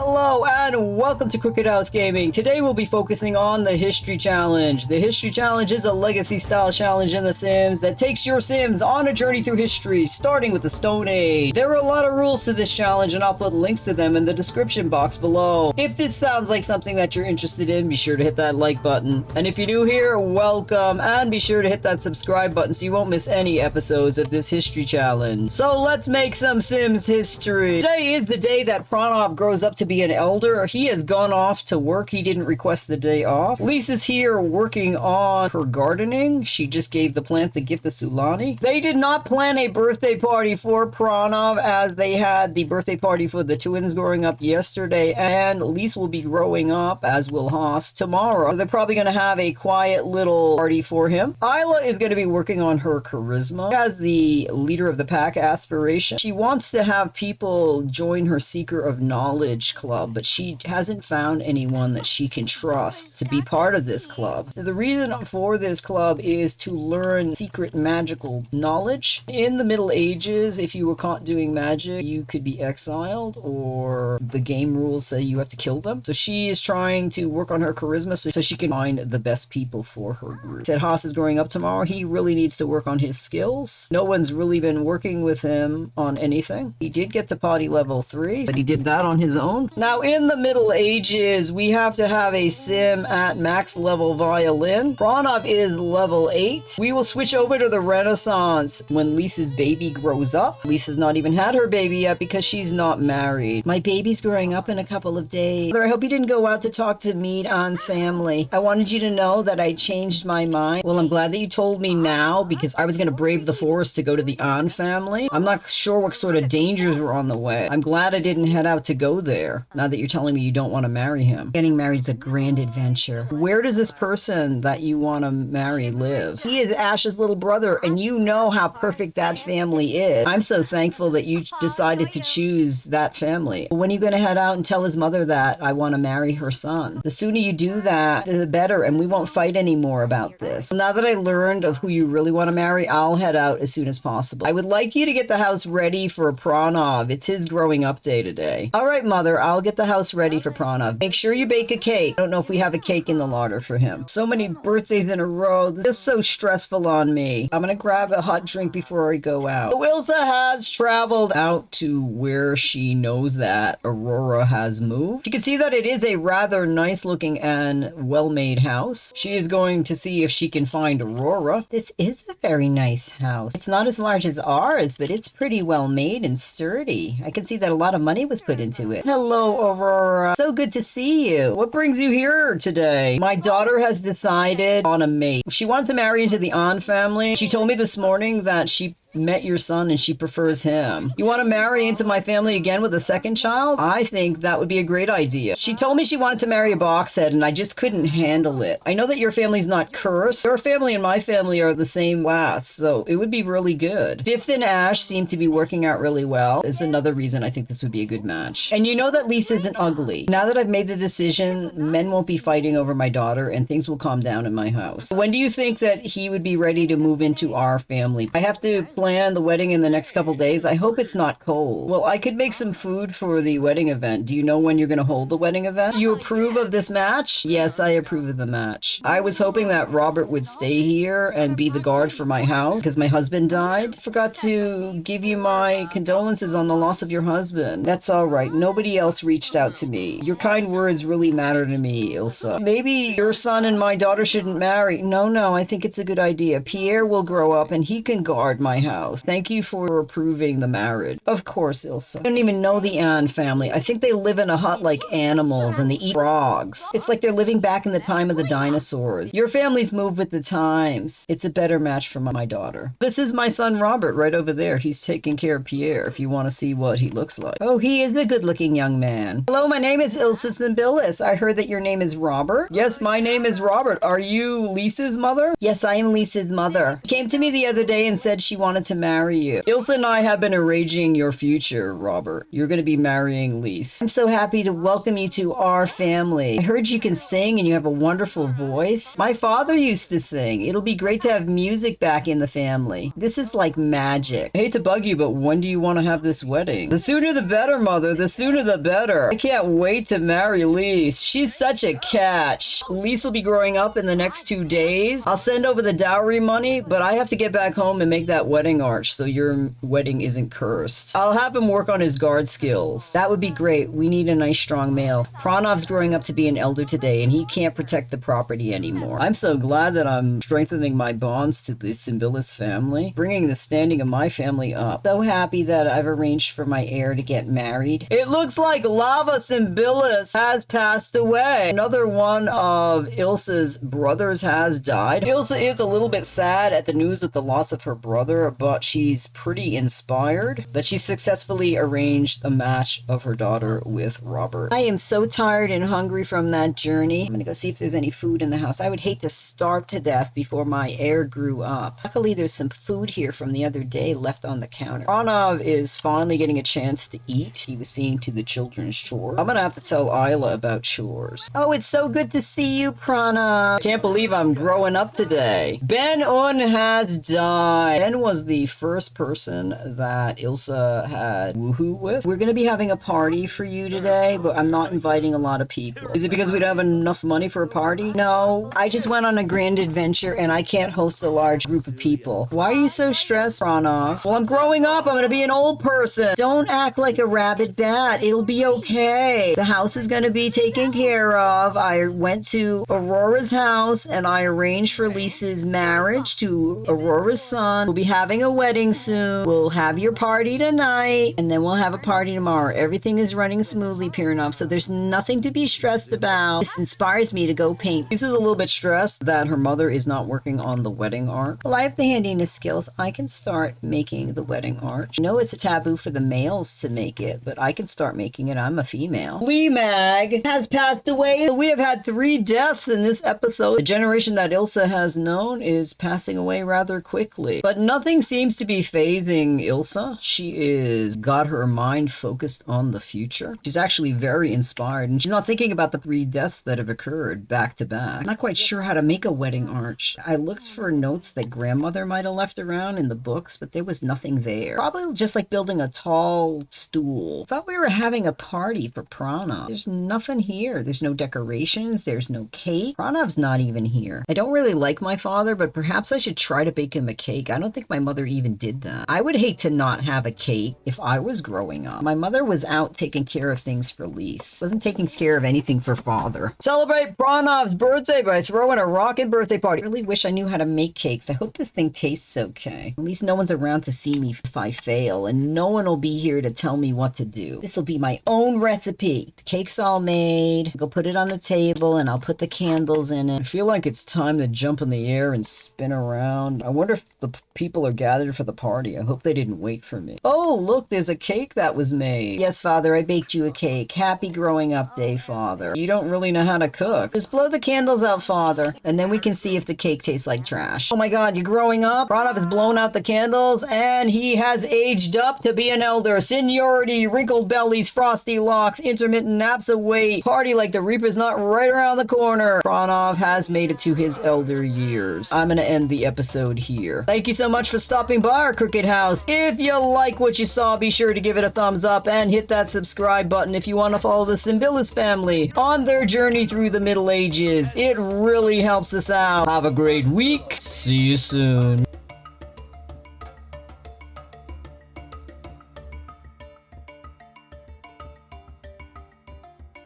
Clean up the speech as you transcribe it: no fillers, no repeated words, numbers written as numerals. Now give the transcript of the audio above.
Hello and welcome to Crooked House Gaming. Today we'll be focusing on the History Challenge. The History Challenge is a legacy style challenge in The Sims that takes your Sims on a journey through history, starting with the Stone Age. There are a lot of rules to this challenge and I'll put links to them in the description box below. If this sounds like something that you're interested in, be sure to hit that like button. And if you're new here, welcome, and be sure to hit that subscribe button so you won't miss any episodes of this History Challenge. So let's make some Sims history. Today is the day that Pranav grows up to be an elder. He has gone off to work. He didn't request the day off. Lise is here working on her gardening. She just gave the plant the gift of Sulani. They did not plan a birthday party for Pranav as they had the birthday party for the twins growing up yesterday, and Lise will be growing up, as will Haas, tomorrow. They're probably going to have a quiet little party for him. Isla is going to be working on her charisma. She has the leader of the pack aspiration. She wants to have people join her Seeker of Knowledge club, but she hasn't found anyone that she can trust to be part of this club. The reason for this club is to learn secret magical knowledge. In the Middle Ages, if you were caught doing magic, you could be exiled, or the game rules say you have to kill them. So she is trying to work on her charisma so she can find the best people for her group. Said Haas is growing up tomorrow. He really needs to work on his skills. No one's really been working with him on anything. He did get to potty level 3, but he did that on his own. Now, in the Middle Ages, we have to have a sim at max level violin. Pranav is level 8. We will switch over to the Renaissance when Lisa's baby grows up. Lisa's not even had her baby yet because she's not married. My baby's growing up in a couple of days. I hope you didn't go out to talk to meet Anne's family. I wanted you to know that I changed my mind. Well, I'm glad that you told me now because I was going to brave the forest to go to the Anne family. I'm not sure what sort of dangers were on the way. I'm glad I didn't head out to go there. Now that you're telling me you don't want to marry him. Getting married is a grand adventure. Where does this person that you want to marry live? He is Ash's little brother, and you know how perfect that family is. I'm so thankful that you decided to choose that family. When are you going to head out and tell his mother that I want to marry her son? The sooner you do that, the better, and we won't fight anymore about this. Now that I learned of who you really want to marry, I'll head out as soon as possible. I would like you to get the house ready for Pranav. It's his growing up day today. All right, mother, I'll get the house ready for Pranav. Make sure you bake a cake. I don't know if we have a cake in the larder for him. So many birthdays in a row. This is so stressful on me. I'm gonna grab a hot drink before I go out. Ilsa has traveled out to where she knows that Aurora has moved. You can see that it is a rather nice looking and well-made house. She is going to see if she can find Aurora. This is a very nice house. It's not as large as ours, but it's pretty well made and sturdy. I can see that a lot of money was put into it. Hello, Aurora. So good to see you. What brings you here today? My daughter has decided on a mate. She wanted to marry into the An family. She told me this morning that she met your son and she prefers him. You want to marry into my family again with a second child? I think that would be a great idea. She told me she wanted to marry a boxhead and I just couldn't handle it. I know that your family's not cursed. Your family and my family are the same class, so it would be really good. Fifth and Ash seem to be working out really well. Is another reason I think this would be a good match. And you know that Lise isn't ugly. Now that I've made the decision, men won't be fighting over my daughter and things will calm down in my house. When do you think that he would be ready to move into our family? I have to plan the wedding in the next couple days. I hope it's not cold. Well, I could make some food for the wedding event. Do you know when you're going to hold the wedding event? You approve of this match? Yes, I approve of the match. I was hoping that Robert would stay here and be the guard for my house because my husband died. Forgot to give you my condolences on the loss of your husband. That's all right. Nobody else reached out to me. Your kind words really matter to me, Ilsa. Maybe your son and my daughter shouldn't marry. No, I think it's a good idea. Pierre will grow up and he can guard my house. Thank you for approving the marriage. Of course, Ilsa. I don't even know the Anne family. I think they live in a hut like animals and they eat frogs. It's like they're living back in the time of the dinosaurs. Your family's moved with the times. It's a better match for my daughter. This is my son Robert right over there. He's taking care of Pierre if you want to see what he looks like. Oh, he is a good-looking young man. Hello, my name is Ilsa Simbilis. I heard that your name is Robert. Yes, my name is Robert. Are you Lisa's mother? Yes, I am Lisa's mother. She came to me the other day and said she wanted to marry you. Ilsa and I have been arranging your future, Robert. You're going to be marrying Lise. I'm so happy to welcome you to our family. I heard you can sing and you have a wonderful voice. My father used to sing. It'll be great to have music back in the family. This is like magic. I hate to bug you, but when do you want to have this wedding? The sooner the better, mother. The sooner the better. I can't wait to marry Lise. She's such a catch. Lise will be growing up in the next 2 days. I'll send over the dowry money, but I have to get back home and make that wedding arch so your wedding isn't cursed. I'll have him work on his guard skills. That would be great. We need a nice strong male. Pranav's growing up to be an elder today, and he can't protect the property anymore. I'm so glad that I'm strengthening my bonds to the Symbilis family, bringing the standing of my family up. So happy that I've arranged for my heir to get married. It looks like Lava Symbilis has passed away. Another one of Ilsa's brothers has died. Ilsa is a little bit sad at the news of the loss of her brother, but she's pretty inspired that she successfully arranged a match of her daughter with Robert. I am so tired and hungry from that journey. I'm gonna go see if there's any food in the house. I would hate to starve to death before my heir grew up. Luckily, there's some food here from the other day left on the counter. Pranav is finally getting a chance to eat. He was seeing to the children's chores. I'm gonna have to tell Isla about chores. Oh, it's so good to see you, Pranav. Can't believe I'm growing up today. Ben-Un has died. Ben was the first person that Ilsa had woohoo with. We're gonna be having a party for you today, but I'm not inviting a lot of people. Is it because we don't have enough money for a party? No, I just went on a grand adventure and I can't host a large group of people. Why are you so stressed, Pranav? Well, I'm growing up. I'm gonna be an old person. Don't act like a rabid bat. It'll be okay. The house is gonna be taken care of. I went to Aurora's house and I arranged for Lisa's marriage to Aurora's son. We'll be having a wedding soon. We'll have your party tonight and then we'll have a party tomorrow. Everything is running smoothly, Pranav, so there's nothing to be stressed about. This inspires me to go paint. Lisa's a little bit stressed that her mother is not working on the wedding arch. Well, I have the handiness skills. I can start making the wedding arch. I know it's a taboo for the males to make it, but I can start making it. I'm a female. Mag has passed away. We have had 3 deaths in this episode. The generation that Ilsa has known is passing away rather quickly, but nothing seems to be phasing Ilsa. She is got her mind focused on the future. She's actually very inspired, and she's not thinking about the 3 deaths that have occurred back to back. I'm not quite sure how to make a wedding arch. I looked for notes that grandmother might have left around in the books, but there was nothing there. Probably just like building a tall stool. Thought we were having a party for Pranav. There's nothing here. There's no decorations. There's no cake. Pranav's not even here. I don't really like my father, but perhaps I should try to bake him a cake. I don't think my mother even did that. I would hate to not have a cake if I was growing up. My mother was out taking care of things for Lise. Wasn't taking care of anything for father. Celebrate Pranav's birthday by throwing a rockin' birthday party. I really wish I knew how to make cakes. I hope this thing tastes okay. At least no one's around to see me if I fail, and no one will be here to tell me what to do. This will be my own recipe. The cake's all made. Go put it on the table and I'll put the candles in it. I feel like it's time to jump in the air and spin around. I wonder if the people are gathered for the party. I hope they didn't wait for me. Oh, look, there's a cake that was made. Yes, Father, I baked you a cake. Happy growing up day, Father. You don't really know how to cook. Just blow the candles out, Father, and then we can see if the cake tastes like trash. Oh my God, you're growing up? Pranav has blown out the candles and he has aged up to be an elder. Seniority, wrinkled bellies, frosty locks, intermittent naps away. Party like the Reaper's not right around the corner. Pranav has made it to his elder years. I'm gonna end the episode here. Thank you so much for stopping by our Crooked House. If you like what you saw, be sure to give it a thumbs up and hit that subscribe button if you want to follow the Symbilis family on their journey through the Middle Ages. It really helps us out. Have a great week. See you soon.